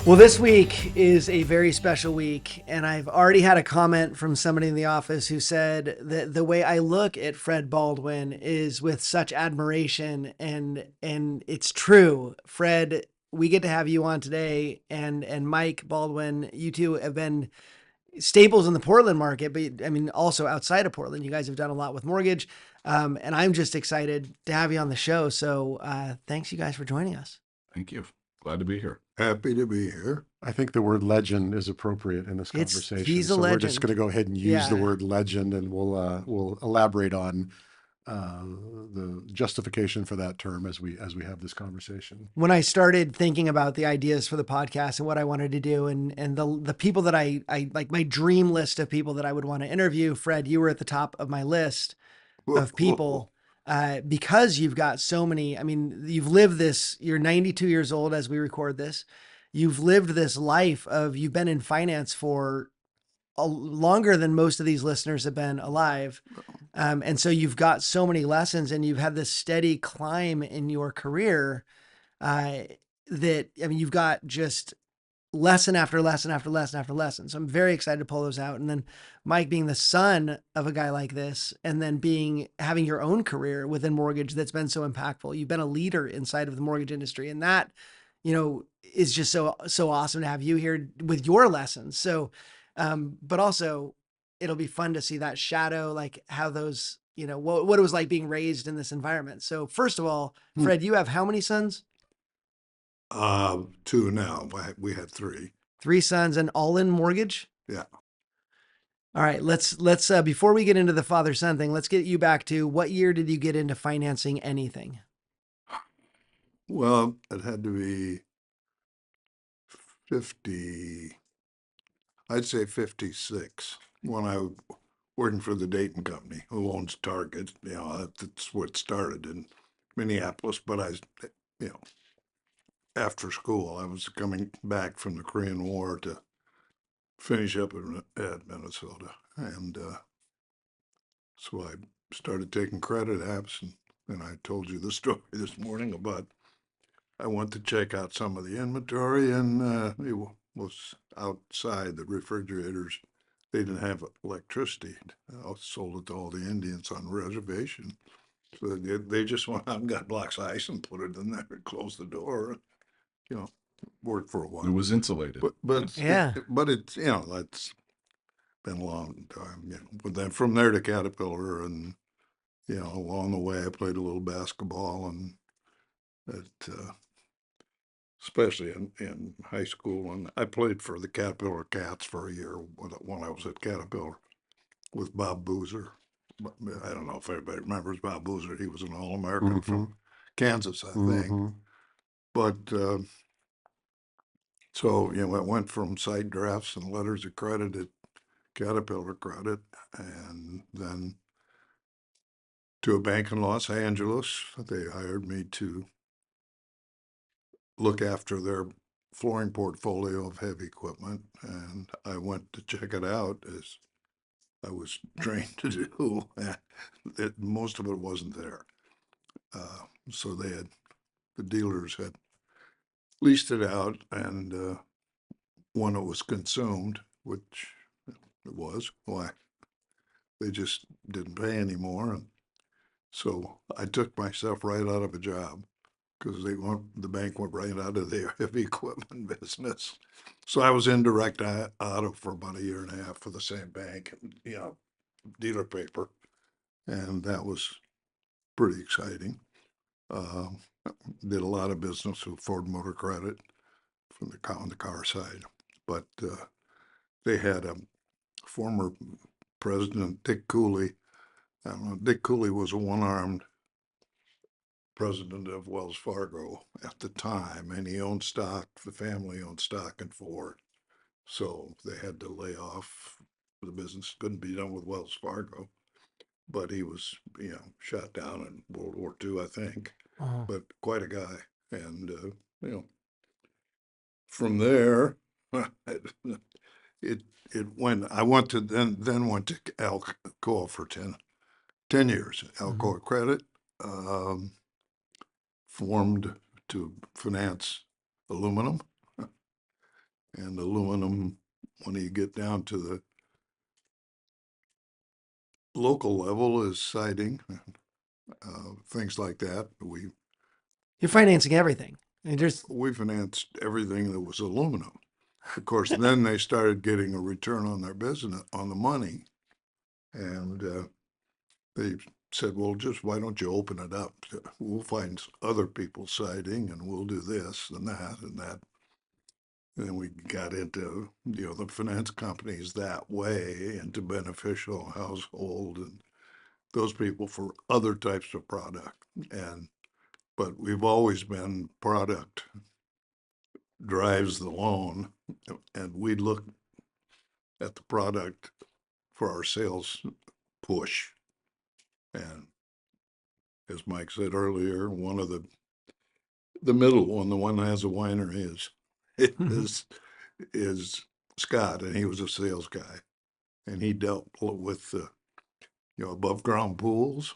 Well, this week is a very special week, and I've already had a comment from somebody in the office who said that the way I look at Fred Baldwin is with such admiration, and it's true. Fred, we get to have you on today, and Mike Baldwin, you two have been staples in the Portland market, but I mean also outside of Portland. You guys have done a lot with mortgage, and I'm just excited to have you on the show. So thanks, you guys, for joining us. Thank you. Glad to be here. Happy to be here. I think the word legend is appropriate in this He's conversation. a So we're just legend. going to go ahead and use the word legend, and we'll elaborate on the justification for that term as we have this conversation. When I started thinking about the ideas for the podcast and what I wanted to do, and the people that I like, my dream list of people that I would want to interview, Fred, you were at the top of my list of people. Because you've got so many, I mean, you've lived this, you're 92 years old as we record this. You've lived this life of, you've been in finance for longer than most of these listeners have been alive. And so you've got so many lessons, and you've had this steady climb in your career that, I mean, you've got just lesson after lesson after lesson after lesson. So I'm very excited to pull those out. And then Mike, being the son of a guy like this, and then having your own career within mortgage that's been so impactful. You've been a leader inside of the mortgage industry, and that, is just so awesome to have you here with your lessons. So, but also it'll be fun to see that shadow, like how those, what it was like being raised in this environment. So first of all, Fred, you have how many sons? Two now. We had three. 3 sons, and all in mortgage? Yeah. All right, let's before we get into the father-son thing, let's get you back to what year did you get into financing anything? Well, it had to be 50, I'd say 56, when I was working for the Dayton company, who owns Target. That's what started in Minneapolis. But after school, I was coming back from the Korean War to finish up at Minnesota. And so I started taking credit apps, and I told you the story this morning about I went to check out some of the inventory, and it was outside the refrigerators. They didn't have electricity. I sold it to all the Indians on the reservation. So they just went out and got blocks of ice and put it in there and closed the door. Worked for a while. It was insulated. But Yeah. it's that's been a long time. But then from there to Caterpillar, and along the way I played a little basketball, and especially in high school, and I played for the Caterpillar Cats for a year when I was at Caterpillar with Bob Boozer. I don't know if everybody remembers Bob Boozer. He was an All-American from Kansas, I think. But so it went from site drafts and letters of credit at Caterpillar Credit, and then to a bank in Los Angeles. They hired me to look after their flooring portfolio of heavy equipment, and I went to check it out, as I was trained to do. Most of it wasn't there. So the dealers had leased it out, and when it was consumed, which it was, why, they just didn't pay anymore. And so I took myself right out of a job, because the bank went right out of their heavy equipment business. So I was in direct auto for about a year and a half for the same bank, dealer paper, and that was pretty exciting. Did a lot of business with Ford Motor Credit on the car side, but they had a former president, Dick Cooley. Dick Cooley was a one-armed president of Wells Fargo at the time, and he owned stock. The family owned stock in Ford, so they had to lay off. The business couldn't be done with Wells Fargo, but he was, shot down in World War II, I think. But quite a guy, and from there, it went. I went to then went to Alcoa for 10 years. Alcoa Credit. Formed to finance aluminum. And aluminum, when you get down to the local level, is siding, things like that. You're financing everything. And there's We financed everything that was aluminum. Of course, then they started getting a return on their business, on the money. And they said, well, just why don't you open it up? We'll find other people siding and we'll do this and that and that. And then we got into, the finance companies that way, into beneficial household and those people for other types of product. But we've always been product drives the loan, and we look at the product for our sales push. And as Mike said earlier, one of the middle one, the one that has a winery, is Scott, and he was a sales guy, and he dealt with above ground pools.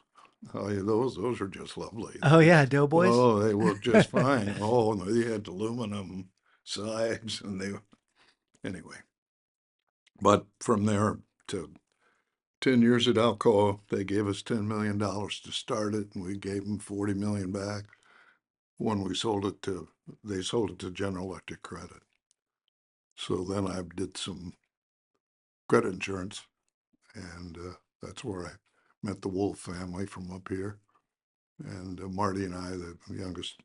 Oh, yeah, those are just lovely. oh yeah, Doughboys. Oh, they work just fine. Oh, no, they had aluminum sides, and anyway. But from there to 10 years at Alcoa, they gave us $10 million to start it, and we gave them 40 million back when they sold it to General Electric Credit. So then I did some credit insurance, and that's where I met the Wolf family from up here. And Marty and I, the youngest,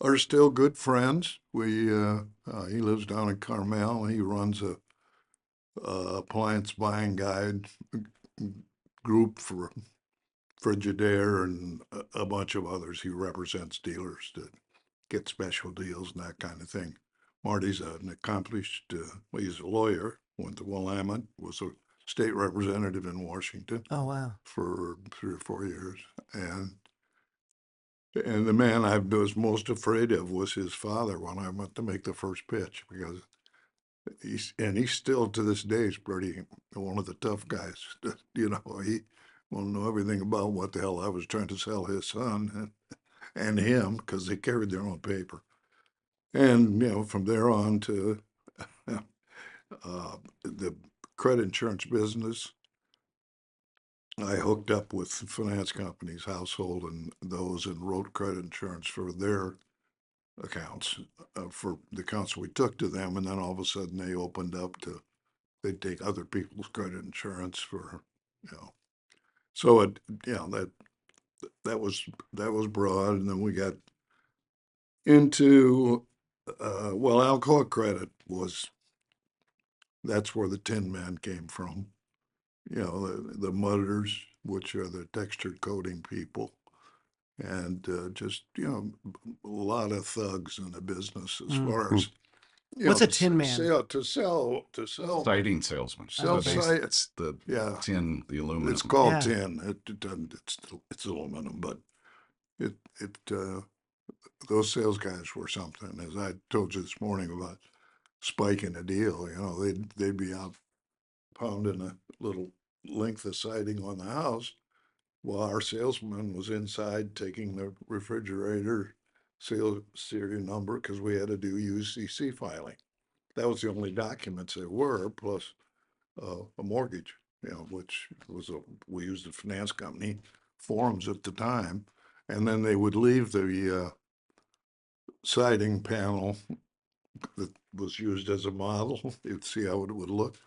are still good friends. He lives down in Carmel. He runs a appliance buying guide group for Frigidaire and a bunch of others. He represents dealers that get special deals and that kind of thing. Marty's an accomplished, he's a lawyer, went to Willamette, was a state representative in Washington Oh wow. for 3 or 4 years. And the man I was most afraid of was his father when I went to make the first pitch, because he's still to this day is pretty one of the tough guys. He won't know everything about what the hell I was trying to sell his son and him, because they carried their own paper. And from there on to the credit insurance business, I hooked up with the finance companies, household and those, and wrote credit insurance for their accounts, for the accounts we took to them. And then all of a sudden they opened up to, they'd take other people's credit insurance for, so that was broad. And then we got into, Alcoa Credit that's where the Tin Man came from. The mudders, which are the textured coating people, and just, a lot of thugs in the business as far as, What's a Tin Man? to sell Siding salesman. Sell Okay. side, It's the yeah. tin, the aluminum. It's called Yeah. tin. It doesn't. It's aluminum, but those sales guys were something. As I told you this morning about spiking a deal, they'd be out pounding a little length of siding on the house, while our salesman was inside taking the refrigerator sales serial number, because we had to do UCC filing. That was the only documents there were, plus a mortgage, which we used a finance company forms at the time. And then they would leave the siding panel that was used as a model. You'd see how it would look.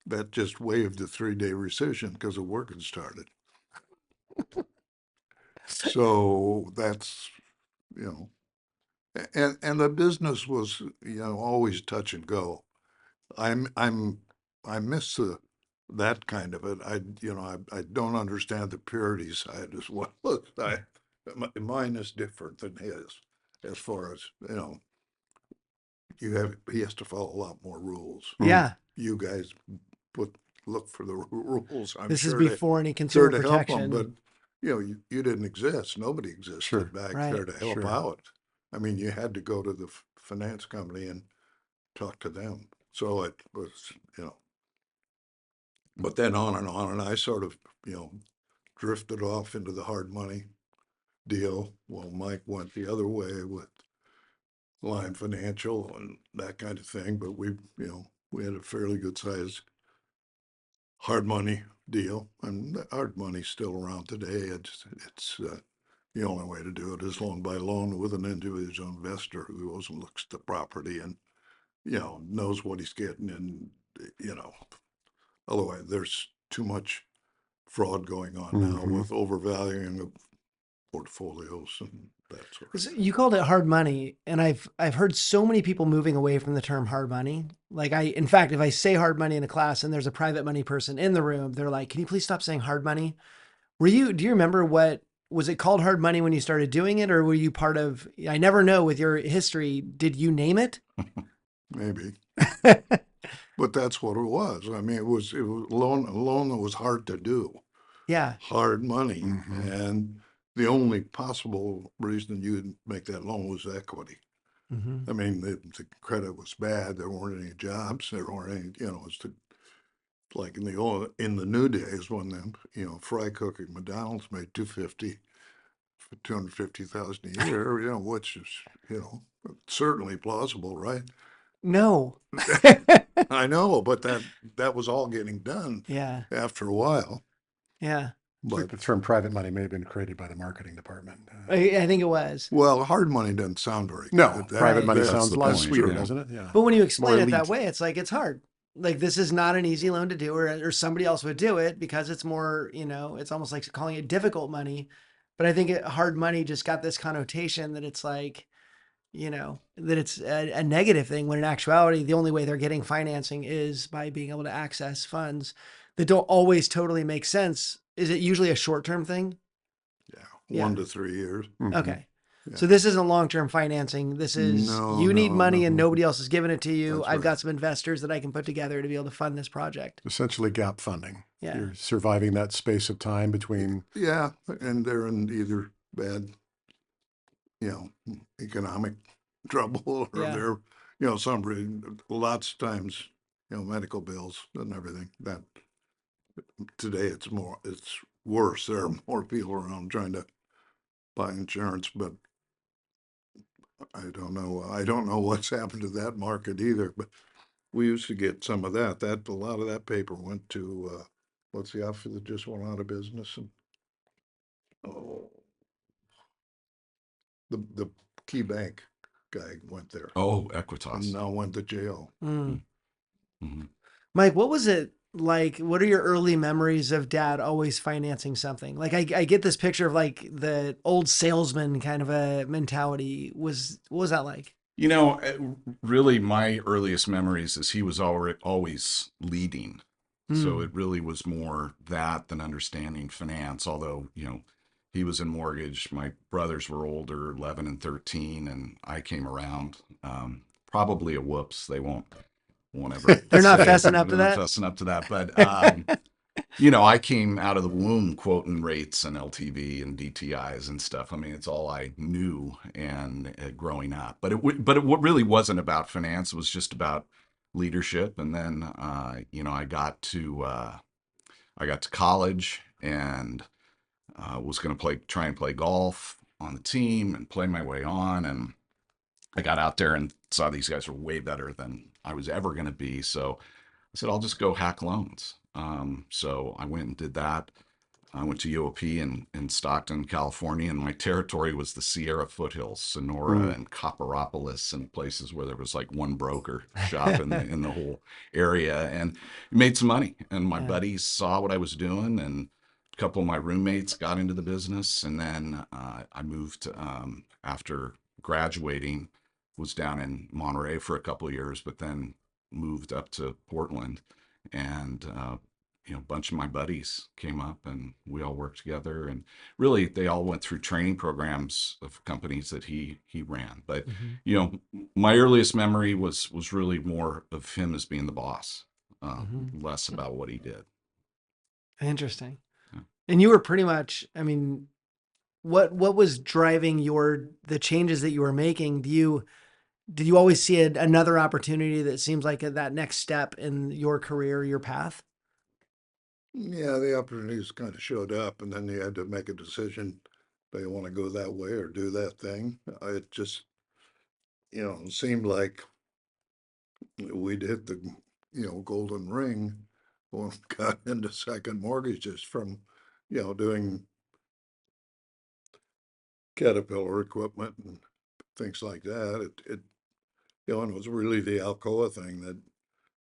That just waived the 3-day rescission because the work had started. So that's, and the business was, always touch and go. I miss that kind of it. I don't understand the purity side as well. Mine is different than his, as far as, he has to follow a lot more rules. Yeah. You guys look for the rules. I'm This is sure before any sure consumer to help them, protection. but you didn't exist. Nobody existed Sure. back Right. there to help Sure. out. I mean, you had to go to the finance company and talk to them. So it was, but then on, and I sort of, drifted off into the hard money deal. Well, Mike went the other way with Line Financial and that kind of thing, but we had a fairly good size hard money deal, and the hard money's still around today. It's the only way to do it is loan by loan with an individual investor who goes and looks at the property and, knows what he's getting, and, otherwise there's too much fraud going on now with overvaluing of portfolios and that sort of So thing. you called it hard money, and I've heard so many people moving away from the term hard money. Like in fact, if I say hard money in a class and there's a private money person in the room, they're like, "Can you please stop saying hard money?" Do you remember what was it called hard money when you started doing it, or were you part of? I never know with your history. Did you name it? Maybe, but that's what it was. I mean, it was a loan that was hard to do. Yeah. Hard money, and the only possible reason you'd make that loan was equity. Mm-hmm. I mean, the credit was bad. There weren't any jobs. There weren't any, like in the new days when fry cook at McDonald's made 250 for 250,000 a year, which is certainly plausible, right? No. I know, but that was all getting done Yeah. after a while. Yeah. I think But the term private money may have been created by the marketing department. I think it was. well, hard money doesn't sound very No, good. private Right. money That's sounds the a lot point, sweeter, yeah. doesn't it? Yeah. But when you explain More it that elite. way, it's like it's hard. Like this is not an easy loan to do, or somebody else would do it because it's more, it's almost like calling it difficult money. But I think hard money just got this connotation that it's like, that it's a negative thing when in actuality, the only way they're getting financing is by being able to access funds that don't always totally make sense. Is it usually a short-term thing? Yeah, 1 to 3 years. Okay. Yeah. So this isn't long-term financing. This is No, you need money no. and nobody else is giving it to you. That's I've right. got some investors that I can put together to be able to fund this project. Essentially gap funding. Yeah. You're surviving that space of time between. Yeah, and they're in either bad, economic trouble, or Yeah. they're, lots of times, medical bills and everything. That today it's worse. There are more people around trying to buy insurance, but I don't know. I don't know what's happened to that market either, but we used to get some of that. A lot of that paper went to, what's the outfit that just went out of business? And the key bank guy went there Oh, and Equitas. now went to jail. Mm. Mhm. Mike, what was it like? What are your early memories of dad always financing something? Like I get this picture of like the old salesman kind of a mentality. What was that like? Really, my earliest memories is he was always leading. So Mm. it really was more that than understanding finance. Although, he was in mortgage. My brothers were older, 11 and 13, and I came around. Probably a whoops. They won't ever They're not say it. fessing up to They're not that? fessing up to that. But I came out of the womb quoting rates and LTV and DTIs and stuff. I mean, it's all I knew and growing up. But it really wasn't about finance. It was just about leadership. And then I got to college and was going to try and play golf on the team and play my way on. And I got out there and saw these guys were way better than I was ever going to be. So I said, I'll just go hack loans. So I went and did that. I went to UOP in Stockton, California, and my territory was the Sierra foothills, Sonora and Copperopolis, and places where there was like one broker shop in the whole area, and made some money. And my Yeah. buddies saw what I was doing, and a couple of my roommates got into the business, and then I moved after graduating. Was down in Monterey for a couple of years, but then moved up to Portland, and a bunch of my buddies came up and we all worked together, and really they all went through training programs of companies that he ran. But my earliest memory was really more of him as being the boss, less about what he did. Interesting. Yeah. And you were pretty much, I mean, what was driving the changes that you were making? Did you always see another opportunity that seems like that next step in your career, your path? Yeah, the opportunities kind of showed up, and then you had to make a decision. Do you want to go that way or do that thing? It just, it seemed like we'd hit the, golden ring when we got into second mortgages from, doing Caterpillar equipment and things like that. And it was really the Alcoa thing that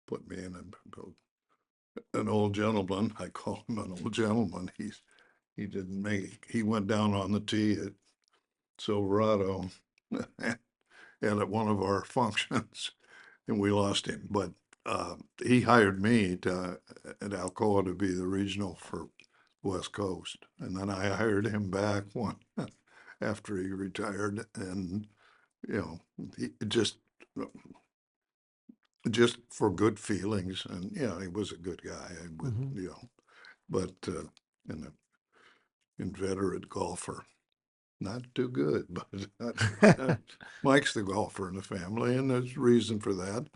put me in an old gentleman. I call him an old gentleman. He went down on the tee at Silverado and at one of our functions, and we lost him. But he hired me at Alcoa to be the regional for West Coast, and then I hired him back one after he retired, and he just for good feelings, and he was a good guy, but an inveterate golfer. Not too good, but Mike's the golfer in the family, and there's reason for that.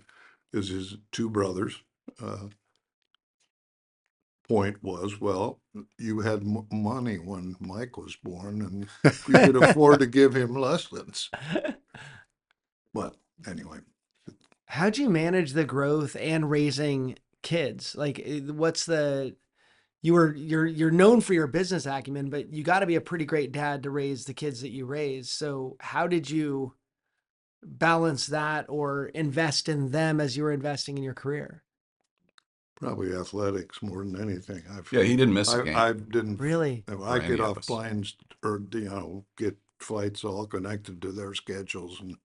Is his two brothers. Point was, well, you had money when Mike was born, and you could afford to give him lessons. But anyway, How'd you manage the growth and raising kids? Like, you're known for your business acumen, but you got to be a pretty great dad to raise the kids that you raise. So how did you balance that or invest in them as you were investing in your career? probably athletics more than anything. Yeah, he didn't miss a game. I didn't Really? I For get any of off us. planes or get flights all connected to their schedules, and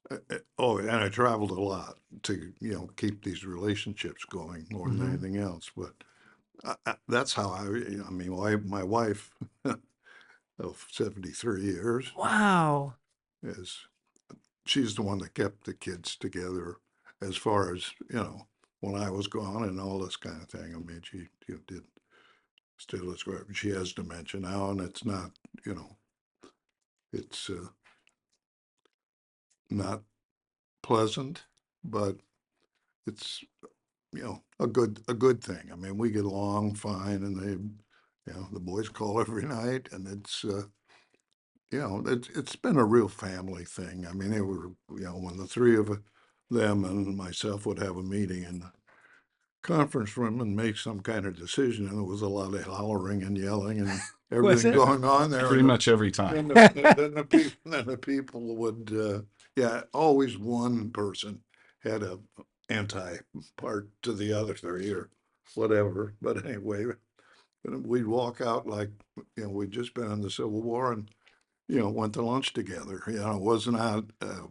and I traveled a lot to keep these relationships going more than Mhm. anything else. But that's how I mean, my wife of 73 years Wow. is she's the one that kept the kids together as far as when I was gone and all this kind of thing. I mean, she did still is great. She has dementia now, and it's not it's not pleasant, but it's a good thing. I mean, we get along fine, and the boys call every night, and it's been a real family thing. I mean, they were when the three of them and myself would have a meeting in the conference room and make some kind of decision, and there was a lot of hollering and yelling and everything it? going on there. Pretty and much every then time. the people would, always one person had a anti part to the other three or whatever. But anyway, we'd walk out like, we'd just been in the Civil War and, went to lunch together. It wasn't out.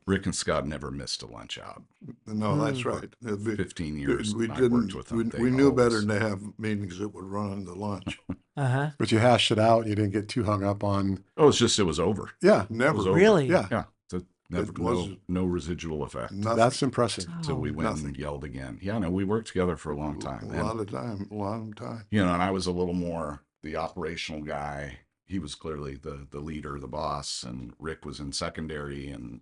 Rick and Scott never missed a lunch out. No, that's right. 15 years We I worked didn't, with them. we knew better than to have meetings that would run into lunch. Uh-huh. But you hashed it out. You didn't get too hung up on. Oh, it was over. Yeah, It was Never. over. Really? yeah. Yeah. Never, It was no residual effect. Nothing. That's impressive. Till we went Nothing. and yelled again. Yeah, no, we worked together for a long time. A lot of time, a long time. And I was a little more the operational guy. He was clearly the leader, the boss, and Rick was in secondary, and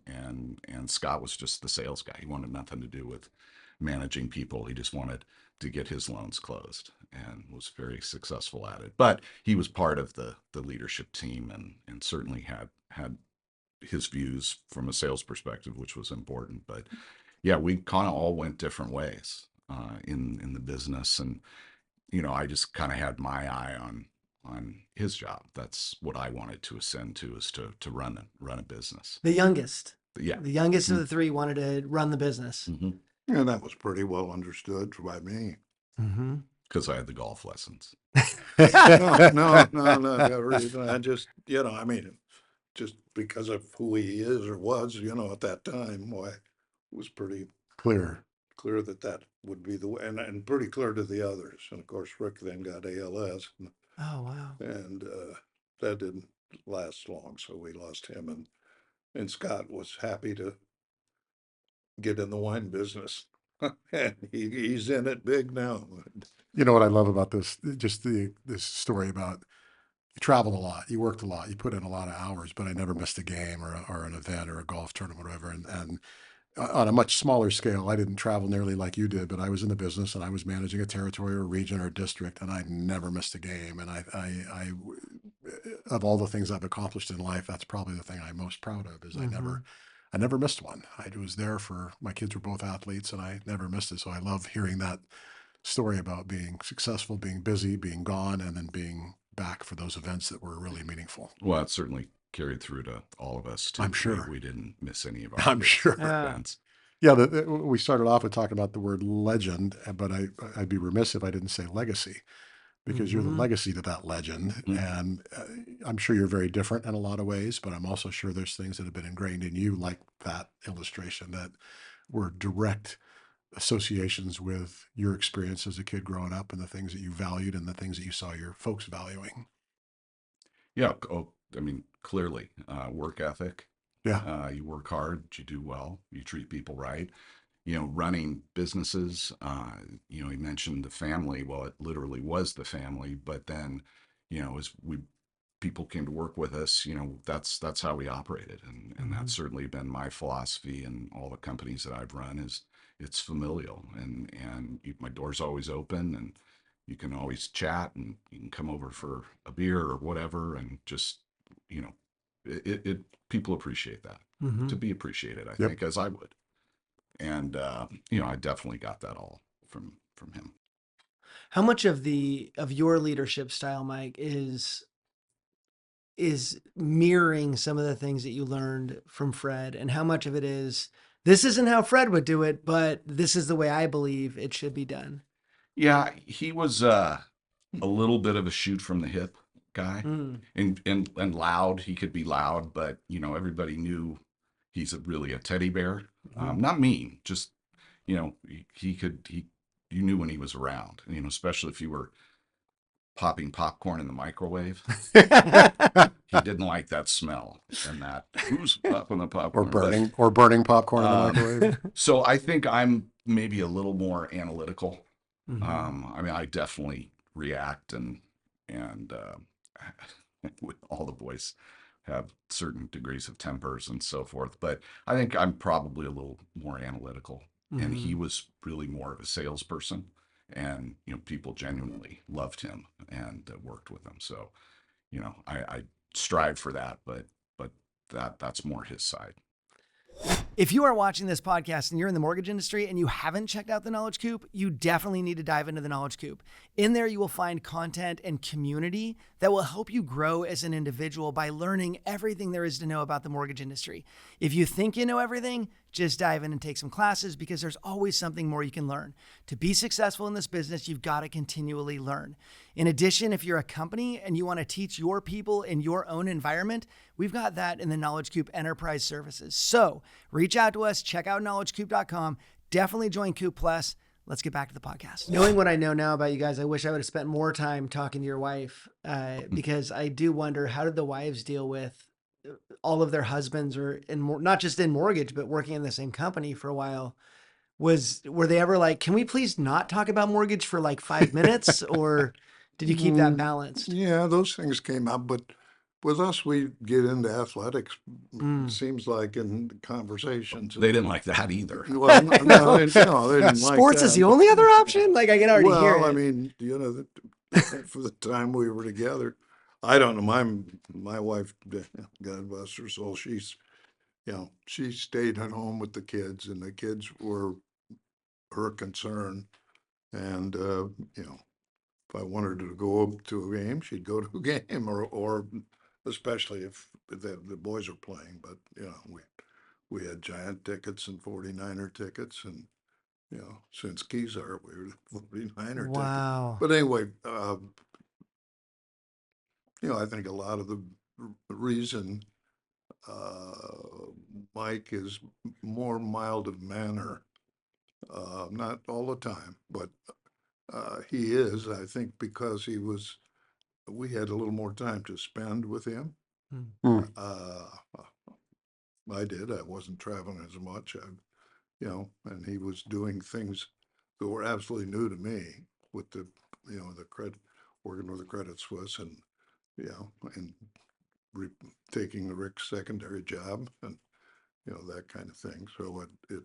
Scott was just the sales guy. He wanted nothing to do with managing people. He just wanted to get his loans closed, and was very successful at it. But he was part of the leadership team, and certainly had his views from a sales perspective, which was important. But yeah, we kind of all went different ways in the business, and I just kind of had my eye on his job. That's what I wanted to ascend to, is to run a business. The youngest. But yeah. The youngest of the three wanted to run the business. Mm-hmm. And that was pretty well understood by me. Mm-hmm. Because I had the golf lessons. No, never reason. I just, I mean, just because of who he is or was, at that time, why it was pretty Clear. clear that would be the way, and pretty clear to the others. And of course, Rick then got ALS, Oh, wow. and that didn't last long, so we lost him. And Scott was happy to get in the wine business, and he's in it big now. You know what I love about this? Just this story about you traveled a lot, you worked a lot, you put in a lot of hours, but I never missed a game or an event or a golf tournament or whatever. And on a much smaller scale, I didn't travel nearly like you did, but I was in the business and I was managing a territory or a region or a district, and I never missed a game. And I of all the things I've accomplished in life, that's probably the thing I'm most proud of, is I I never missed one. I was there for, my kids were both athletes and I never missed it. So I love hearing that story about being successful, being busy, being gone, and then being back for those events that were really meaningful. Well, it certainly carried through to all of us too. I'm sure. We didn't miss any of our I'm kids' sure. events. Yeah, we started off with talking about the word legend, but I'd be remiss if I didn't say legacy, because you're the Mhm. legacy to that legend. Mhm. And I'm sure you're very different in a lot of ways, but I'm also sure there's things that have been ingrained in you, like that illustration, that were direct associations with your experience as a kid growing up and the things that you valued and the things that you saw your folks valuing. Yeah. Oh, I mean, clearly, work ethic. Yeah. You work hard, you do well, you treat people right. Running businesses, you mentioned the family. Well, it literally was the family, but then, as people came to work with us, that's how we operated. And Mhm. that's certainly been my philosophy in all the companies that I've run is it's familial and my door's always open and you can always chat and you can come over for a beer or whatever. And just, you know, it people appreciate that to Mhm. be appreciated, I Yep. think, as I would. And I definitely got that all from him. How much of your leadership style, Mike, is mirroring some of the things that you learned from Fred, and how much of it is this isn't how Fred would do it, but this is the way I believe it should be done. Yeah, he was a little bit of a shoot from the hip guy, Mm. and loud. He could be loud, but everybody knew he's really a teddy bear. Mhm. Not mean, just he could he you knew when he was around. Especially if you were popping popcorn in the microwave. He didn't like that smell and that who's popping the Or popcorn. burning popcorn in the Um, microwave. so I think I'm maybe a little more analytical. Mhm. I mean, I definitely react and with all the boys have certain degrees of tempers and so forth. But I think I'm probably a little more analytical. And he Mhm. was really more of a salesperson, and people genuinely loved him and worked with him. So I strive for that, but that's more his side. If you are watching this podcast and you're in the mortgage industry and you haven't checked out the Knowledge Coop, you definitely need to dive into the Knowledge Coop. In there, you will find content and community that will help you grow as an individual by learning everything there is to know about the mortgage industry. If you think you know everything, just dive in and take some classes, because there's always something more you can learn. To be successful in this business, you've got to continually learn. In addition, if you're a company and you want to teach your people in your own environment, we've got that in the Knowledge Coop Enterprise Services. So reach out to us, check out knowledgecoop.com. Definitely join Coop Plus. Let's get back to the podcast. Knowing what I know now about you guys, I wish I would have spent more time talking to your wife, because I do wonder, how did the wives deal with all of their husbands, or not just in mortgage, but working in the same company for a while? Were they ever like, can we please not talk about mortgage for like 5 minutes, or did you keep that balanced? Yeah, those things came up, but with us, we get into athletics. It Mm. seems like in conversations. They didn't like that either. Well, no, they didn't like Sports is that. the only other option. Like, I can already hear Well, I it. mean, for the time we were together, I don't know. My wife, God bless her soul, she stayed at home with the kids, and the kids were her concern. And if I wanted her to go up to a game, she'd go to a game, or especially if the boys are playing. But we had Giant tickets and 49er tickets, and since Kezar, we were the 49er ticket. Wow. But anyway, I think a lot of the reason Mike is more mild of manner, not all the time, but he is, I think, because we had a little more time to spend with him. Hmm. Uh, I did. I wasn't traveling as much. And he was doing things that were absolutely new to me with the credit, working with the Credit Suisse, and and re, taking the Rick's secondary job, and that kind of thing. So it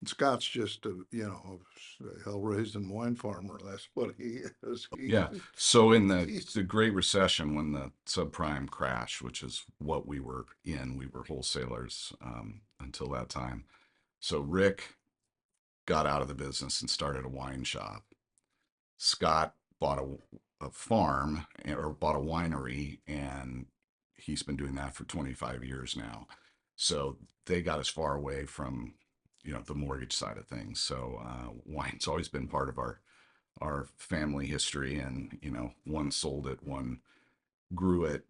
Scott's just a, a hell-raising wine farmer. That's what he is. Yeah. So in He's- the Great Recession, when the subprime crash, which is what we were in, we were wholesalers until that time. So Rick got out of the business and started a wine shop. Scott bought a farm or bought a winery, and he's been doing that for 25 years now. So they got as far away from, the mortgage side of things. So wine's always been part of our family history, and one sold it, one grew it,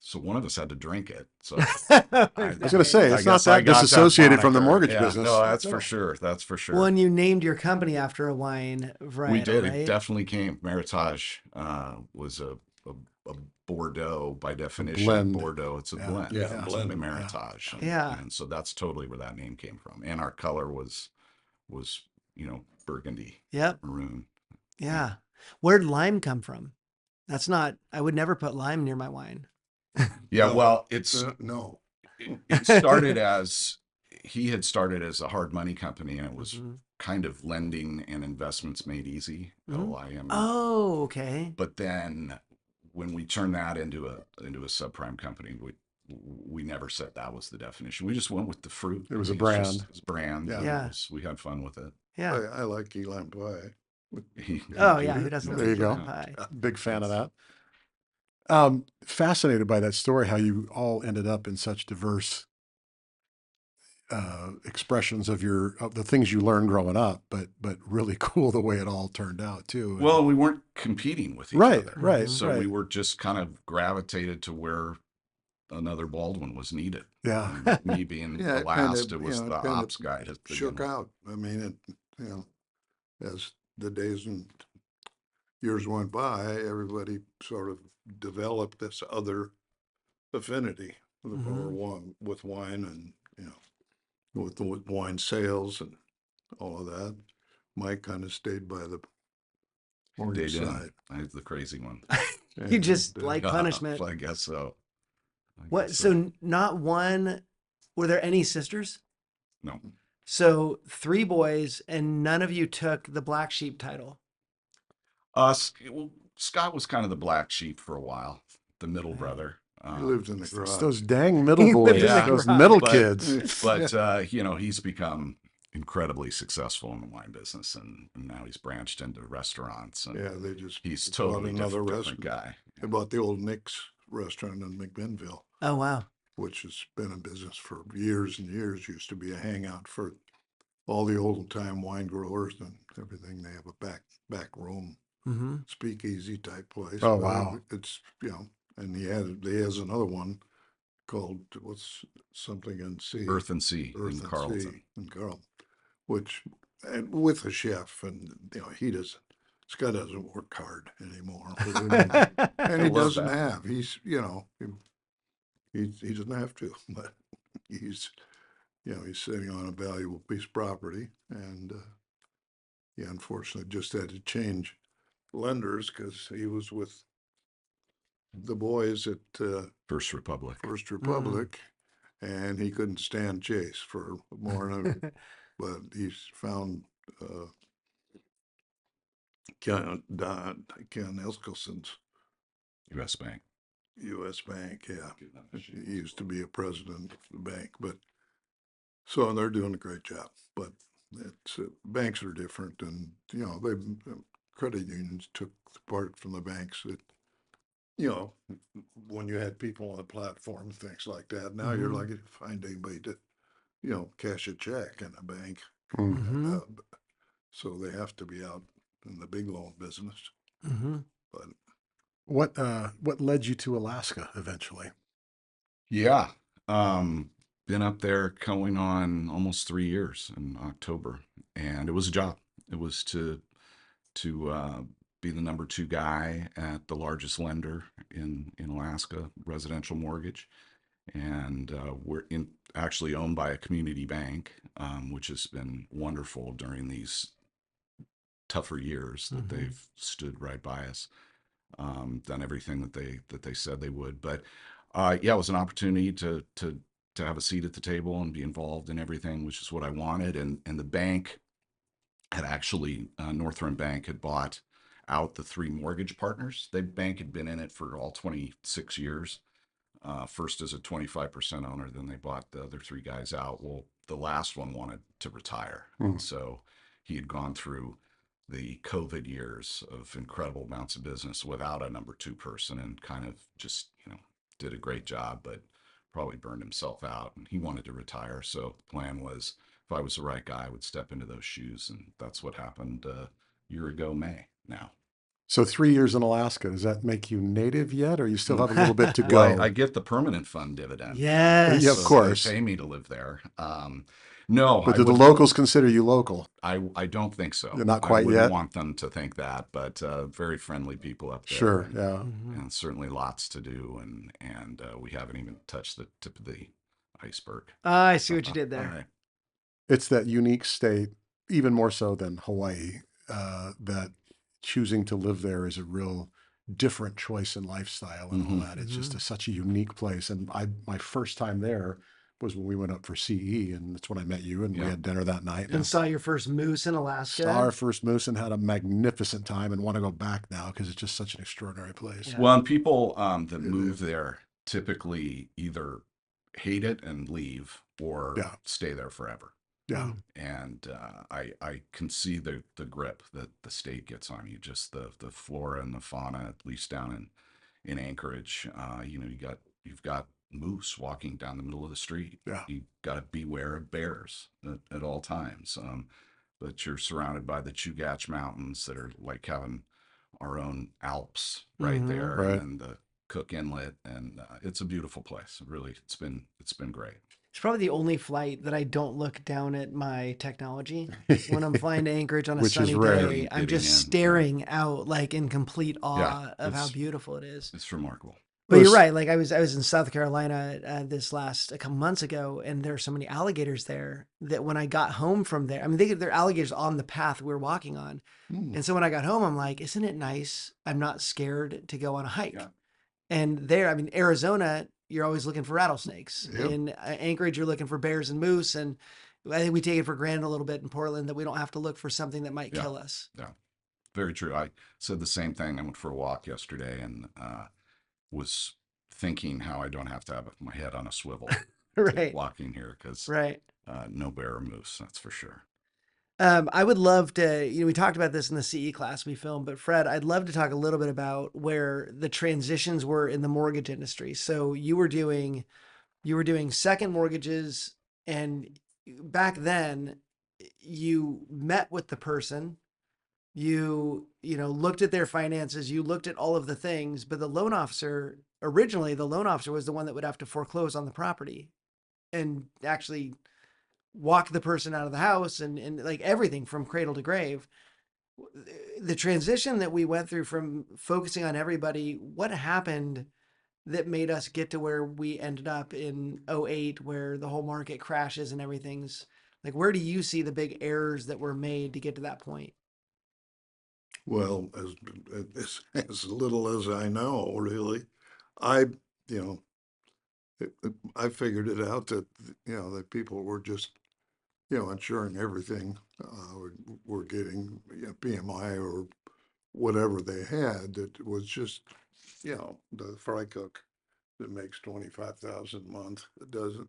so one of us had to drink it. So I was going to say, it's not guess I that got disassociated from the moniker. mortgage Yeah, business. no, that's for sure. That's for sure. Well, and you named your company after a wine varietal, We did. right? It definitely came. Meritage was a Bordeaux by definition. blend. Bordeaux, it's a Yeah. blend. Yeah, It's blend. a Meritage. Yeah. And so that's totally where that name came from. And our color was burgundy, Yep. maroon. Yeah. Where'd lime come from? That's not, I would never put lime near my wine. Yeah, No, well, it's no. it started as he had started as a hard money company, and it was Mhm. kind of lending and investments made easy. Mhm. LIM. Oh, okay. But then when we turned that into a subprime company, we never said that was the definition. We just went with the fruit. It was a It's brand. just- It's brand. Yeah. and Yeah. we had fun with it. Yeah. I like key lime pie. Oh, yeah. Who doesn't There like you go. lime pie? Big fan of that. Fascinated by that story, how you all ended up in such diverse expressions of the things you learned growing up, but really cool the way it all turned out too. Well, we weren't competing with each Right, other. right, So right. we were just kind of gravitated to where another Baldwin was needed. Yeah. And me being Yeah, the it kinda, last, it was it the kinda ops guy to begin shook with. out. I mean, as the days and years went by, everybody sort of developed this other affinity with, with wine and, with wine sales and all of that. Mike kind of stayed by the mortgage Stayed in. side. I was the crazy one. You just And, like punishment. I guess so. What? So not one, were there any sisters? No. So 3 boys and none of you took the black sheep title. Well, Scott was kind of the black sheep for a while, the middle brother. he lived in the It's garage. those dang middle He lived boys, in the those garage. middle But- kids. But he's become incredibly successful in the wine business, and now he's branched into restaurants. And Yeah, they just he's bought totally another different restaurant. guy. They bought the old Nick's restaurant in McMinnville, Oh, wow. which has been in business for years and years. Used to be a hangout for all the old time wine growers and everything. They have a back room, Mm-hmm. speakeasy type place. Oh, but wow. It's and he has another one called what's something in sea, Earth and Sea Earth in and Carlton. Sea in Carlton, which and with a chef, and he doesn't. Scott doesn't work hard anymore, and he love doesn't that. have. He's he doesn't have to, but he's he's sitting on a valuable piece of property, and he unfortunately just had to change lenders because he was with the boys at First Republic. First Republic, and he couldn't stand Chase for more than but he's found Ken Eskilson's U.S. Bank. U.S. Bank, yeah. He used to be a president of the bank, but so they're doing a great job. But it's banks are different, and they credit unions took the part from the banks that when you had people on the platform, things like that. Now you're lucky to find anybody to cash a check in a bank. Mm-hmm. So they have to be out in the big loan business. Mm-hmm. But What led you to Alaska eventually? Yeah. Been up there going on almost 3 years in October, and it was a job. It was to be the number 2 guy at the largest lender in Alaska, residential mortgage, and we're actually owned by a community bank, which has been wonderful during these tougher years that they've stood right by us, done everything that they said they would. But yeah, it was an opportunity to to have a seat at the table and be involved in everything, which is what I wanted. And the bank had actually, Northern Bank had bought out the three mortgage partners. The bank had been in it for all 26 years. First as a 25% owner, then they bought the other three guys out. Well, the last one wanted to retire. Mm. And so he had gone through the COVID years of incredible amounts of business without a number two person and kind of just, did a great job, but probably burned himself out and he wanted to retire. So the plan was if I was the right guy, I would step into those shoes. And that's what happened a year ago, May now. So 3 years in Alaska, does that make you native yet, or you still have a little bit to go? Well, I get the permanent fund dividend. Yes. Yeah, of So course. they pay me to live there. No, But I do the would- locals consider you local? I don't think so. You're not I quite wouldn't yet? want them to think that, but very friendly people up there. Sure, and, yeah. and certainly lots to do, and we haven't even touched the tip of the iceberg. I see what you did All there. right. It's that unique state, even more so than Hawaii, that choosing to live there is a real different choice in lifestyle and all Mhm. that. It's just such a unique place. And my first time there was when we went up for CE, and that's when I met you, and we Yeah. had dinner that night. And saw your first moose in Alaska. Saw our first moose and had a magnificent time, and want to go back now because it's just such an extraordinary place. Yeah. Well, and people that move there typically either hate it and leave or Yeah. stay there forever. Yeah. And I can see the grip that the state gets on you, just the flora and the fauna, at least down in Anchorage. You've got moose walking down the middle of the street. Yeah. You got to beware of bears at all times. But you're surrounded by the Chugach Mountains that are like having our own Alps right there, Right. and then the Cook Inlet, and it's a beautiful place. Really, it's been great. It's probably the only flight that I don't look down at my technology when I'm flying to Anchorage on a Which is sunny rare. day. I'm Getting just in, staring out like in complete awe Yeah, of how it's- beautiful it is. It's remarkable. But you're Well, right. Like I was in South Carolina a couple months ago, and there are so many alligators there that when I got home from there, I mean, they're alligators on the path we're walking on. Mm. And so when I got home, I'm like, isn't it nice? I'm not scared to go on a hike. Yeah. And there, I mean, Arizona, you're always looking for rattlesnakes. Yep. In Anchorage, you're looking for bears and moose. And I think we take it for granted a little bit in Portland that we don't have to look for something that might Yeah. kill us. Very true. I said the same thing. I went for a walk yesterday and was thinking how I don't have to have my head on a swivel Right. walking here because Right. no bear or moose, that's for sure. I would love to, we talked about this in the CE class we filmed, but Fred, I'd love to talk a little bit about where the transitions were in the mortgage industry. So you were doing second mortgages, and back then you met with the person, you looked at their finances, you looked at all of the things, but originally the loan officer was the one that would have to foreclose on the property and actually walk the person out of the house and like everything from cradle to grave. The transition that we went through from focusing on everybody, what happened that made us get to where we ended up in 08, where the whole market crashes and everything's like, where do you see the big errors that were made to get to that point? Well, as little as I know, really, I, you know, I figured it out that, that people were just, insuring everything, were getting PMI or whatever they had, that was just, the fry cook that makes 25,000 a month, that doesn't,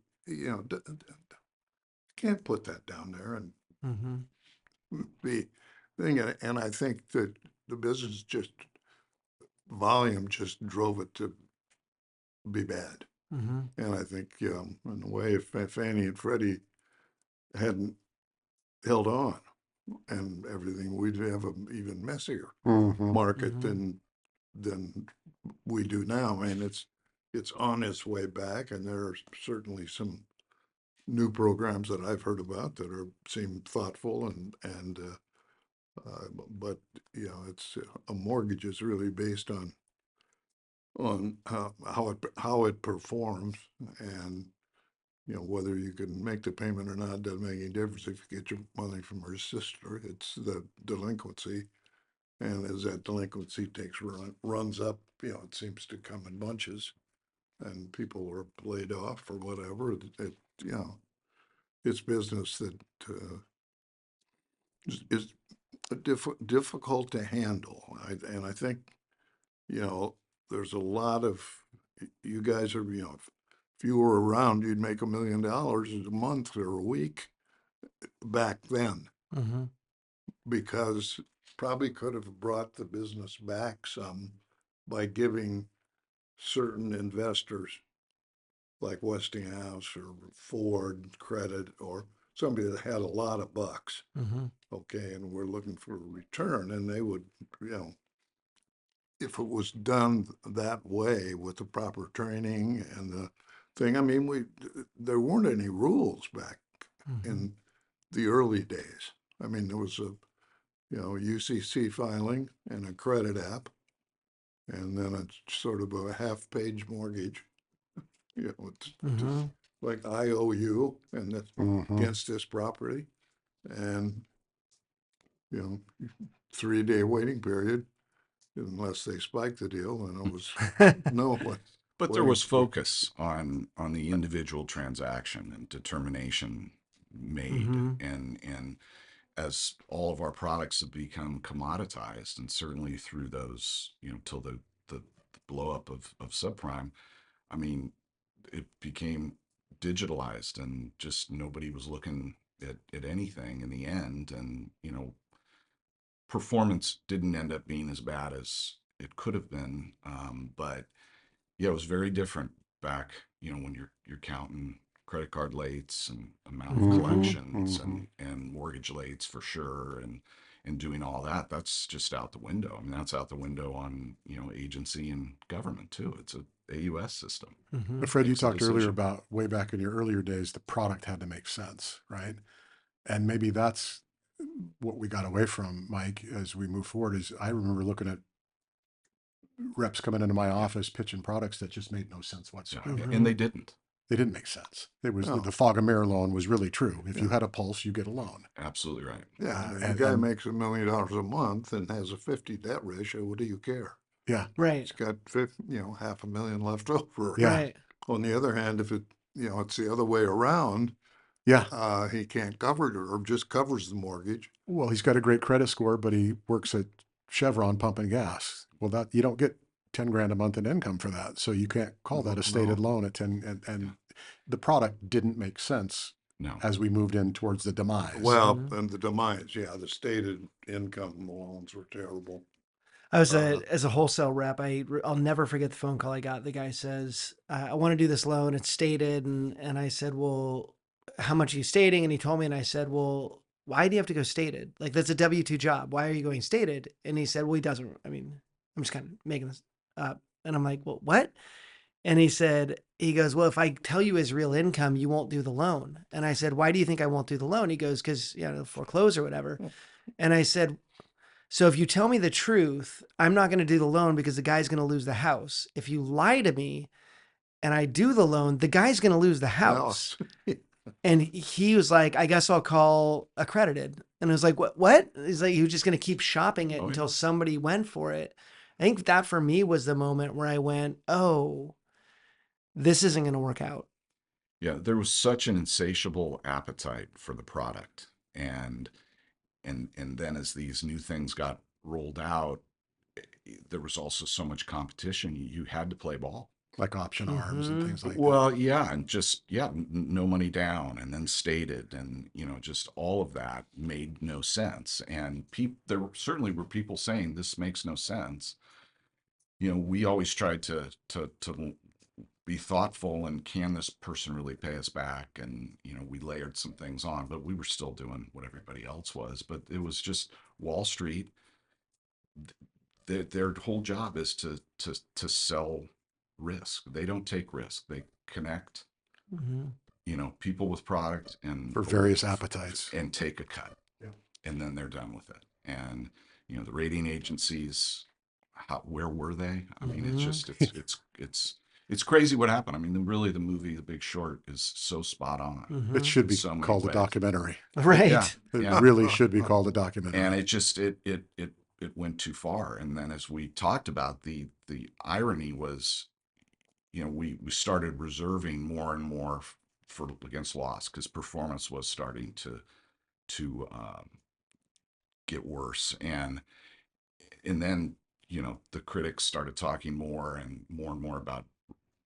can't put that down there and be thing. And I think that the business volume just drove it to be bad. And I think, in a way, if Fannie and Freddie hadn't held on and everything, we'd have an even messier Mhm. market than we do now. I mean, it's on its way back, and there are certainly some new programs that I've heard about that seem thoughtful but it's a mortgage is really based on how it performs, and whether you can make the payment or not doesn't make any difference. If you get your money from her sister, it's the delinquency, and as that delinquency runs up, it seems to come in bunches. and people were laid off or whatever. You know, it's business that is difficult to handle. And I think, you know, there's a lot of, you guys are, you know, if you were around, you'd make $1 million a month or a week back then, Mm-hmm. because probably could have brought the business back some by giving certain investors like Westinghouse or Ford credit, or somebody that had a lot of bucks, Mm-hmm. okay, and we're looking for a return, and they would, you know, if it was done that way with the proper training and the thing, I mean, there weren't any rules back Mm-hmm. in the early days. I mean, there was you know, UCC filing and a credit app, and then it's sort of a half-page mortgage. You know, it's Mm-hmm. like IOU, and that's Mhm. against this property, and, you know, 3-day waiting period, unless they spiked the deal, and it was no one But there waiting was for. focus on the individual transaction and determination made, Mm-hmm. and as all of our products have become commoditized, and certainly through those, you know, till the blow up of subprime, I mean, it became digitalized, and just nobody was looking at anything in the end. And, you know, performance didn't end up being as bad as it could have been. But yeah, it was very different back, you know, when you're counting credit card lates and amount of Mm-hmm. collections Mhm. and mortgage lates for sure, and doing all that. That's just out the window. I mean, that's out the window on, you know, agency and government too. It's a AUS system. Mm-hmm. But Fred, you Makes a talked earlier decision. about way back in your earlier days, the product had to make sense, right? And maybe that's what we got away from, Mike, as we move forward. Is I remember looking at reps coming into my Yeah, office pitching products that just made no sense yeah, whatsoever. and Mm-hmm. they didn't. They didn't make sense. It was Oh, the fog and mirror loan was really true. If you yeah, had a pulse, you get a loan. Absolutely right. yeah. The And guy makes $1 million a month and has a 50 debt ratio. What do you care? yeah, Right. He's got you know, $500,000 left over. yeah, Right. On the other hand, if it, you know, it's the other way around, yeah. he can't cover it, or just covers the mortgage. Well, he's got a great credit score, but he works at Chevron pumping gas. Well, that you don't get 10 grand a month in income for that. So you can't call that a stated No, loan at 10. Yeah, And the product didn't make sense no. as we moved in towards the demise. well, Mm-hmm. and the demise, yeah, the stated income loans were terrible. I was Uh, as a wholesale rep. I'll never forget the phone call I got. The guy says, "I want to do this loan. It's stated," and I said, "Well, how much are you stating?" And he told me, and I said, "Well, why do you have to go stated? Like that's a W-2 job. Why are you going stated?" And he said, "Well, he doesn't. I mean, I'm just kind of making this up." And I'm like, "Well, what?" And he goes, "Well, if I tell you his real income, you won't do the loan." And I said, "Why do you think I won't do the loan?" He goes, "Because you know, foreclose or whatever." And I said, so if you tell me the truth, I'm not going to do the loan because the guy's going to lose the house. If you lie to me and I do the loan, the guy's going to lose the house. House. And he was like, I guess I'll call accredited. And I was like, what? He's like, he was just going to keep shopping it Oh yeah. until somebody went for it. I think that for me was the moment where I went, oh, this isn't going to work out. Yeah, there was such an insatiable appetite for the product, and then as these new things got rolled out, there was also so much competition. You had to play ball. Like option arms and Mm-hmm. things like that. Well, yeah, and just yeah, no money down, and then stated, and you know, just all of that made no sense. And there certainly were people saying this makes no sense. You know, we always tried to be thoughtful, and can this person really pay us back? And you know, we layered some things on, but we were still doing what everybody else was. But it was just Wall Street. Their whole job is to sell risk. They don't take risk. They connect, Mm-hmm. you know, people with product, and For various appetites. and take a cut, Yeah. and then they're done with it. And you know, the rating agencies, where were they? I mean, it's Mm-hmm. just it's crazy what happened. I mean, really, the movie The Big Short is so spot on It Mm-hmm. should in be so many called a ways. documentary. Yeah, Right. It yeah. really should be called a And documentary. it just it went too far. And then, as we talked about, the irony was, we started reserving more and more for against loss because performance was starting to get worse. And then, the critics started talking more and more about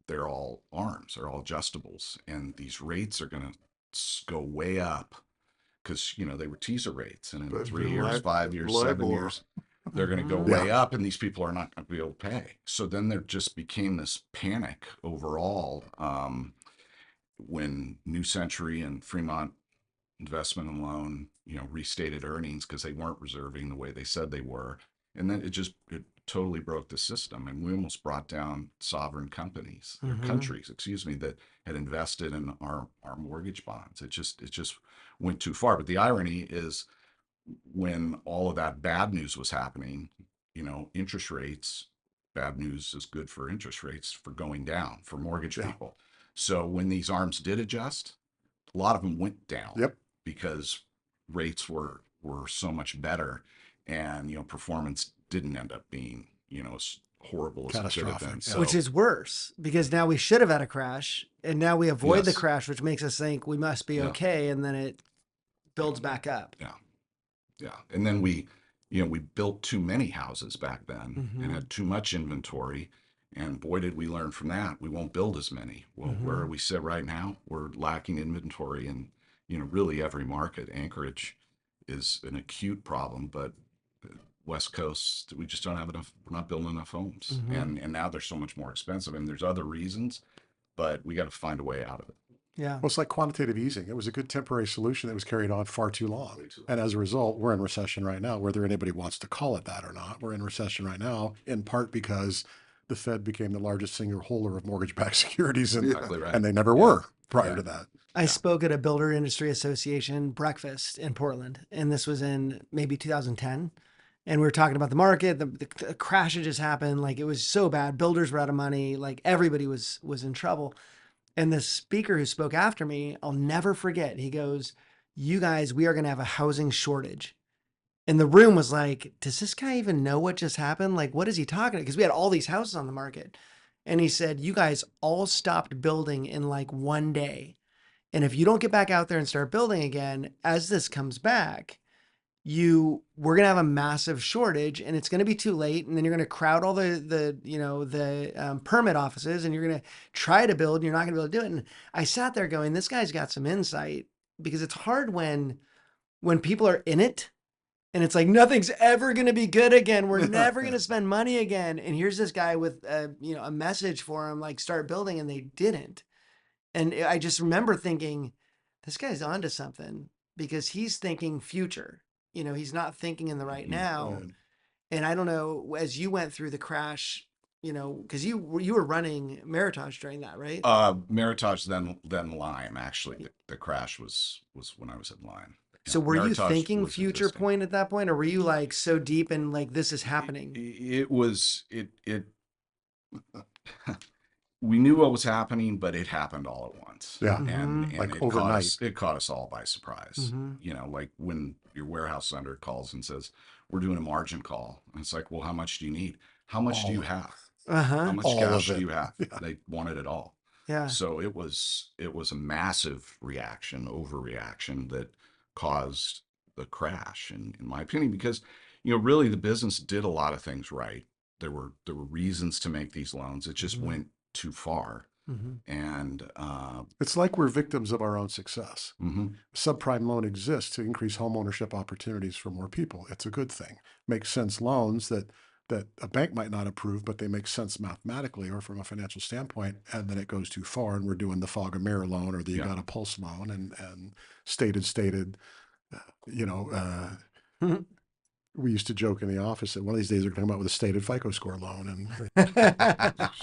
they're all arms, they're all adjustables, and these rates are going to go way up because they were teaser rates, and in But 3 years, 5 years, 7 years, they're going to go Mhm. way Yeah. up, and these people are not going to be able to pay. So then there just became this panic overall when New Century and Fremont Investment and Loan, restated earnings because they weren't reserving the way they said they were. And then it totally broke the system. And we almost brought down sovereign companies or Mhm. countries, excuse me, that had invested in our mortgage bonds. It just went too far. But the irony is when all of that bad news was happening, interest rates, bad news is good for interest rates for going down for mortgage Yeah. people. So when these arms did adjust, a lot of them went down Yep. because rates were so much better, and performance didn't end up being as horrible as it could have been. Catastrophic. Yeah. Which So is worse because now we should have had a crash and now we avoid the yes, crash, which makes us think we must be yeah, okay. And then it builds back up. yeah, yeah. And then we built too many houses back then and Mhm. had too much inventory. And boy, did we learn from that. We won't build as many. Well, where Mhm. we sit right now, we're lacking inventory in, really every market. Anchorage is an acute problem, but West Coast, we just don't have enough. We're not building enough homes, Mhm. and now they're so much more expensive. And there's other reasons, but we got to find a way out of it. Yeah. Well, it's like quantitative easing. It was a good temporary solution that was carried on far too long. Way too long. And as a result, we're in recession right now, whether anybody wants to call it that or not. We're in recession right now, in part because the Fed became the largest single holder of mortgage-backed securities, Exactly right. and they never Yeah. were prior Yeah. to that. I Yeah. spoke at a Builder Industry Association breakfast in Portland, and this was in maybe 2010. And we were talking about the market. The crash had just happened. Like it was so bad. Builders were out of money. Like everybody was in trouble. And the speaker who spoke after me, I'll never forget. He goes, "You guys, we are going to have a housing shortage." And the room was like, "Does this guy even know what just happened? Like, what is he talking about?" Because we had all these houses on the market. And he said, "You guys all stopped building in like one day. And if you don't get back out there and start building again, as this comes back, we're gonna have a massive shortage, and it's gonna be too late. And then you're gonna crowd all the permit offices, and you're gonna try to build, and you're not gonna be able to do it." And I sat there going, "This guy's got some insight," because it's hard when people are in it, and it's like nothing's ever gonna be good again. We're never gonna spend money again. And here's this guy with a message for him, like start building, and they didn't. And I just remember thinking, this guy's onto something because he's thinking future. He's not thinking in the right Mhm. now. Right. And I don't know, as you went through the crash, because you were running Meritage during that, right? Meritage, then Lime. Actually, the crash was when I was at Lime. Yeah, So were you Meritage thinking was future existing. point at that point, or were you like so deep in like this is happening? It was it. We knew what was happening, but it happened all at once, Yeah. and Mm-hmm. and Like it caught overnight. us. It caught us all by surprise. Mm-hmm. Like when your warehouse lender calls and says, "We're doing a margin call," and it's like, "Well, how much do you need? How much do All you of it. have? How Uh-huh. much All of cash do it. you have?" Yeah. They wanted it all. Yeah. So it was a massive reaction, overreaction that caused the crash, in my opinion, because really the business did a lot of things right. There were reasons to make these loans. It just Mm-hmm. went too far, Mm-hmm. and It's like we're victims of our own success. mhm, Subprime loan exists to increase home ownership opportunities for more people. It's a good thing. Makes sense loans that a bank might not approve, but they make sense mathematically or from a financial standpoint. And then it goes too far, and we're doing the fog and mirror loan or the you yeah, got a pulse loan and stated. You know, we used to joke in the office that one of these days we're talking about with a stated FICO score loan, and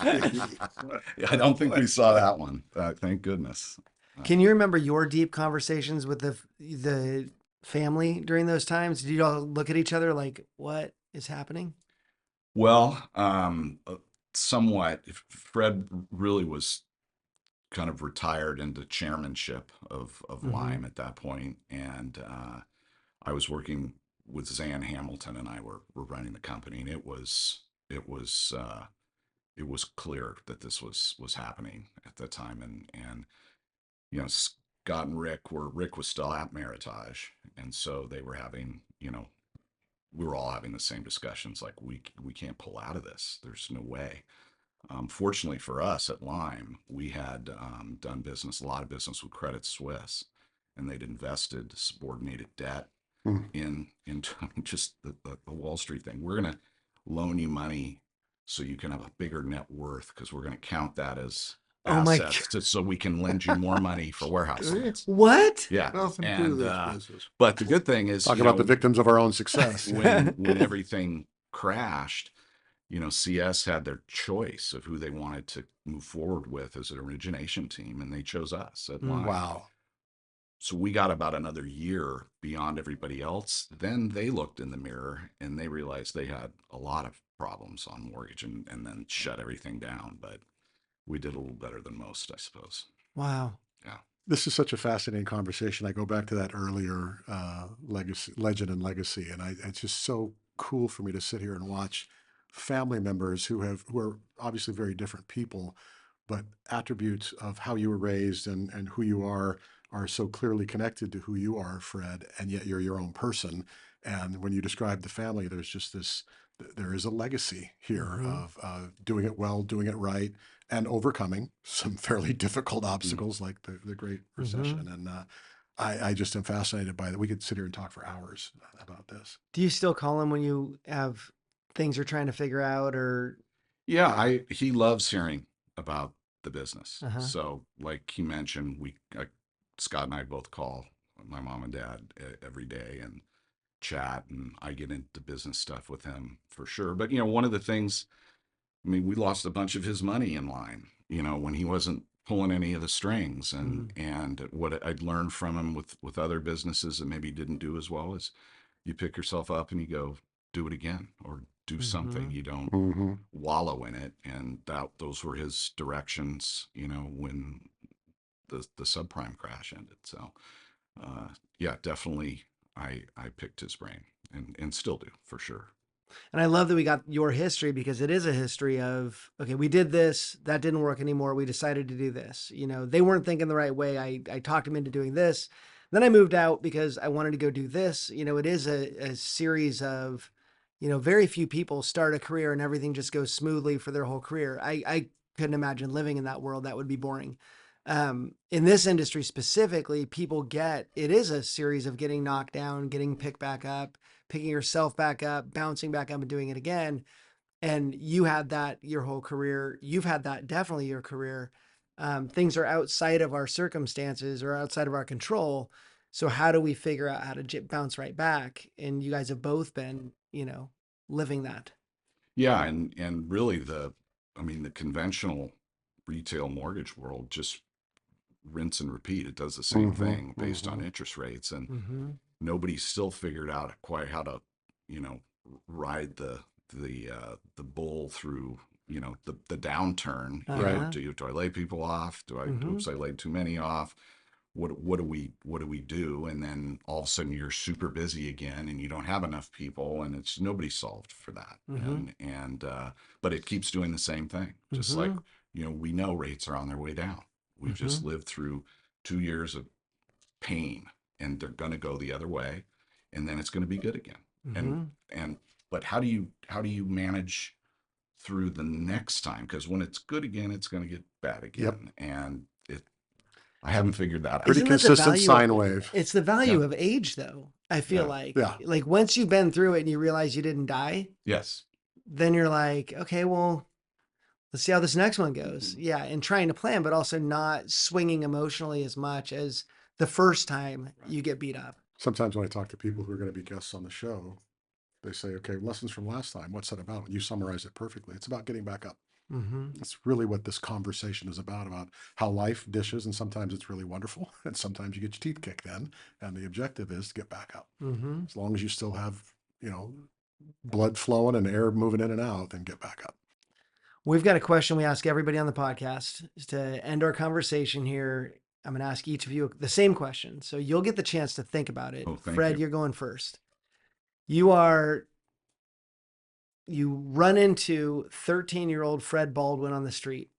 I don't think we saw that one. Thank goodness. Can you remember your deep conversations with the family during those times? Did you all look at each other like, what is happening? Well, somewhat. Fred really was kind of retired into chairmanship of Mm-hmm. Lime at that point, and I was working with Zan Hamilton, and I were running the company, and it was it was clear that this was happening at that time. And Scott and Rick was still at Meritage, and so they were having, we were all having the same discussions, like we can't pull out of this. There's no way. Fortunately for us at Lime, we had done a lot of business with Credit Suisse, and they'd invested subordinated debt Mm. in just the Wall Street thing. We're going to loan you money so you can have a bigger net worth, because we're going to count that as Oh my assets so we can lend you more money for warehouse loans. What? Yeah. Nothing to And this business. but the good thing is, Talk about the victims of our own success. when everything crashed, CS had their choice of who they wanted to move forward with as an origination team, and they chose us at Lime. Wow. So we got about another year beyond everybody else. Then they looked in the mirror and they realized they had a lot of problems on mortgage, and then shut everything down. But we did a little better than most, I suppose. Wow. Yeah. This is such a fascinating conversation. I go back to that earlier legend and legacy, and it's just so cool for me to sit here and watch family members who are obviously very different people, but attributes of how you were raised and who you are so clearly connected to who you are, Fred, and yet you're your own person. And when you describe the family, there's just there is a legacy here of doing it well, doing it right, and overcoming some fairly difficult obstacles like the Great Recession. And I just am fascinated by that. We could sit here and talk for hours about this. Do you still call him when you have things you're trying to figure out, or? Yeah, he loves hearing about the business. Uh-huh. So, like he mentioned, Scott and I both call my mom and dad every day and chat, and I get into business stuff with him for sure. But one of the things, I mean, we lost a bunch of his money in Lime, when he wasn't pulling any of the strings, and what I'd learned from him with other businesses that maybe didn't do as well is you pick yourself up and you go do it again, or do something. You don't wallow in it. And those were his directions, when the subprime crash ended. So, yeah, definitely I picked his brain, and still do, for sure. And I love that we got your history, because it is a history of, okay, we did this, that didn't work anymore, we decided to do this. They weren't thinking the right way. I talked them into doing this. Then I moved out because I wanted to go do this. It is a series of, very few people start a career and everything just goes smoothly for their whole career. I couldn't imagine living in that world. That would be boring. In this industry specifically, it is a series of getting knocked down, getting picked back up, picking yourself back up, bouncing back up and doing it again. And you had that your whole career. You've had that definitely your career. Things are outside of our circumstances or outside of our control. So how do we figure out how to bounce right back? And you guys have both been, living that. Yeah. And really the conventional retail mortgage world just rinse and repeat. It does the same thing based on interest rates, and nobody's still figured out quite how to, ride the bull through, the downturn. Do I lay people off? Oops, I laid too many off. What do we do? And then all of a sudden you're super busy again, and you don't have enough people, and it's nobody's solved for that. But it keeps doing the same thing. Just like, we know rates are on their way down. We've just lived through 2 years of pain, and they're going to go the other way, and then it's going to be good again. But how do you manage through the next time? Because when it's good again, it's going to get bad again. And I haven't figured that out. Pretty consistent sine wave. It's the value of age, though. I feel like once you've been through it and you realize you didn't die. Yes. Then you're like, okay, well, let's see how this next one goes. Yeah. And trying to plan, but also not swinging emotionally as much as the first time you get beat up. Sometimes when I talk to people who are going to be guests on the show, they say, okay, lessons from last time. What's that about? You summarize it perfectly. It's about getting back up. That's really what this conversation is about how life dishes. And sometimes it's really wonderful. And sometimes you get your teeth kicked in. And the objective is to get back up. As long as you still have, blood flowing and air moving in and out, then get back up. We've got a question we ask everybody on the podcast to end our conversation here. I'm going to ask each of you the same question. So you'll get the chance to think about it. Oh, Fred, you're going first. You are you run into 13-year-old Fred Baldwin on the street.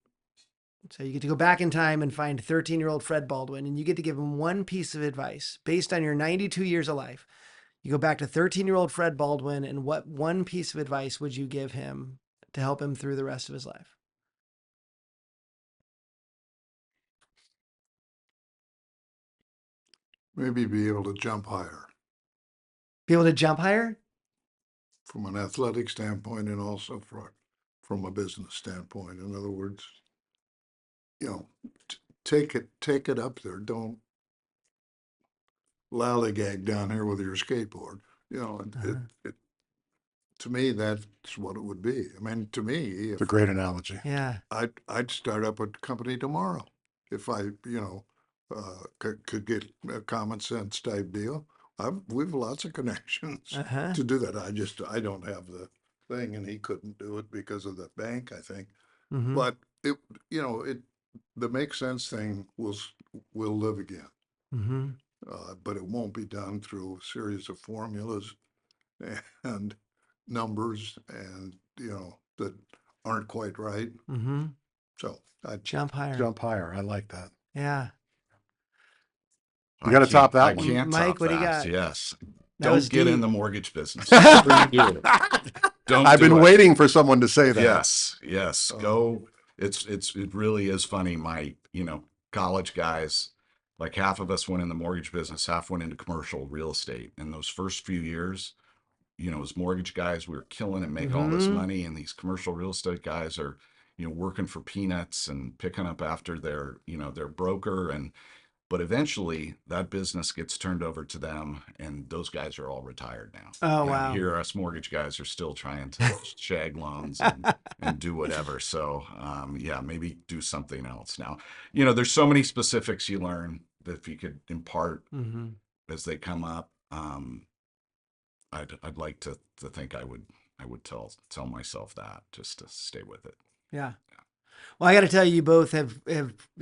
So you get to go back in time and find 13-year-old Fred Baldwin, and you get to give him one piece of advice based on your 92 years of life. You go back to 13-year-old Fred Baldwin, and what one piece of advice would you give him to help him through the rest of his life? Maybe be able to jump higher Be able to jump higher? from an athletic standpoint and also from a business standpoint. In other words, take it up there. Don't lollygag down here with your skateboard. To me, that's what it would be. I mean, to me, It's a great analogy. Yeah. I'd start up a company tomorrow if I, could get a common sense type deal. We've lots of connections to do that. I don't have the thing, and he couldn't do it because of the bank, I think. Mm-hmm. But the make sense thing will live again. Mm-hmm. But it won't be done through a series of formulas and numbers and that aren't quite right. Mm-hmm. So I'd Jump higher. Jump higher. I like that. Yeah. You got to top that I one. can't Mike, top what do you that. got? Yes. That was Don't get in deep. the mortgage business. Don't do it. Don't I've do been it. waiting for someone to say that. Yes. Go. It really is funny. My, college guys, like half of us went in the mortgage business, half went into commercial real estate. And those first few years, as mortgage guys, we were killing it, make all this money. And these commercial real estate guys are, working for peanuts and picking up after their broker. But eventually that business gets turned over to them, and those guys are all retired now. Oh, And wow. here us mortgage guys are still trying to shag loans and do whatever. So maybe do something else now. There's so many specifics you learn that if you could impart Mm-hmm. as they come up, I'd like to think I would tell myself that, just to stay with it. Yeah. Well, I got to tell you, both have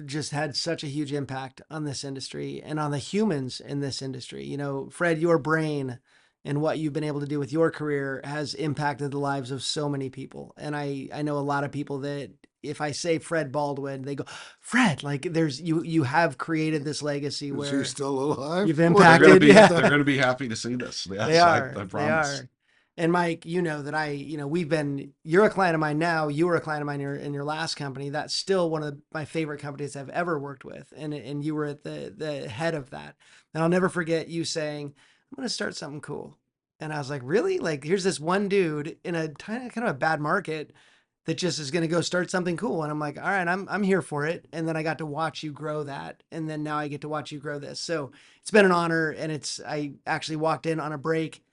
just had such a huge impact on this industry and on the humans in this industry. Fred, your brain and what you've been able to do with your career has impacted the lives of so many people. And I know a lot of people that if I say Fred Baldwin, they go, Fred, like you have created this legacy Is where he still alive? you've They're impacted. gonna be Yeah. they're gonna be happy to see this. Yes, They are. I They promise. are. And Mike, that you're a client of mine now. You were a client of mine in your last company. That's still one of my favorite companies I've ever worked with. And you were at the head of that. And I'll never forget you saying, I'm going to start something cool. And I was like, really? Like, here's this one dude in a kind of a bad market that just is going to go start something cool. And I'm like, all right, I'm here for it. And then I got to watch you grow that. And then now I get to watch you grow this. So it's been an honor. And I actually walked in on a break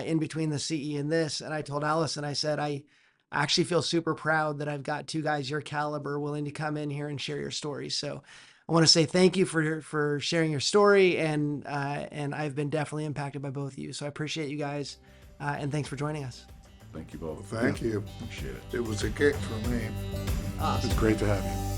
in between the CE and this. And I told Allison, I said, I actually feel super proud that I've got two guys your caliber willing to come in here and share your stories. So I want to say thank you for sharing your story. And I've been definitely impacted by both of you. So I appreciate you guys. And thanks for joining us. Thank you both. Thank you. Appreciate it. It was a kick for me. Awesome. It's great to have you.